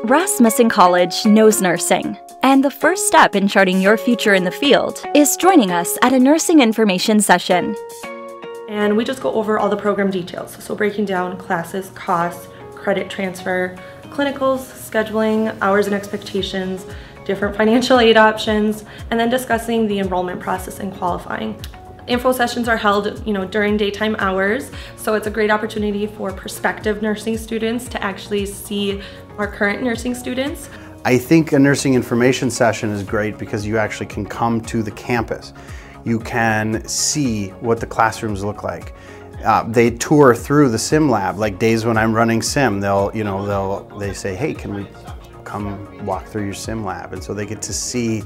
Rasmussen College knows nursing, and the first step in charting your future in the field is joining us at a nursing information session. And we just go over all the program details, so breaking down classes, costs, credit transfer, clinicals, scheduling, hours and expectations, different financial aid options, and then discussing the enrollment process and qualifying. Info sessions are held, during daytime hours, so it's a great opportunity for prospective nursing students to actually see our current nursing students. I think a nursing information session is great because you actually can come to the campus. You can see what the classrooms look like. They tour through the sim lab, like days when I'm running sim, they say, hey, can we come walk through your sim lab? And so they get to see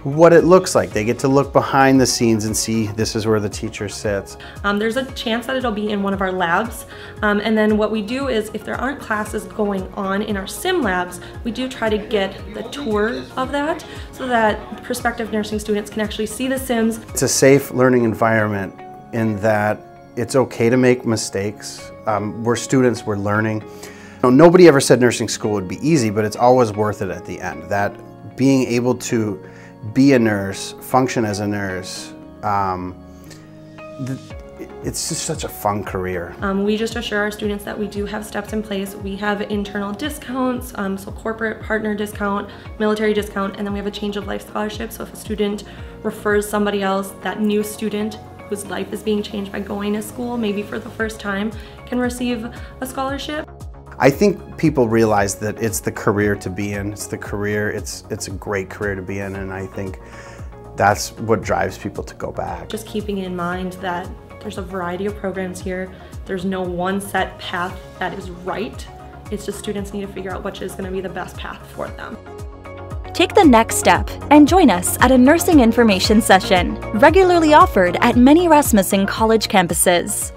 what it looks like. They get to look behind the scenes and see this is where the teacher sits. There's a chance that it'll be in one of our labs. And then what we do is if there aren't classes going on in our sim labs, we do try to get the tour of that so that prospective nursing students can actually see the sims. It's a safe learning environment in that it's okay to make mistakes. We're students, we're learning. Nobody ever said nursing school would be easy, but it's always worth it at the end. That being able to be a nurse, function as a nurse, it's just such a fun career. We just assure our students that we do have steps in place. We have internal discounts, so corporate partner discount, military discount, and then we have a change of life scholarship. So if a student refers somebody else, that new student whose life is being changed by going to school, maybe for the first time, can receive a scholarship. I think people realize that it's the career to be in. It's the career, it's a great career to be in, and I think that's what drives people to go back. Just keeping in mind that there's a variety of programs here. There's no one set path that is right. It's just students need to figure out which is going to be the best path for them. Take the next step and join us at a nursing information session, regularly offered at many Rasmussen College campuses.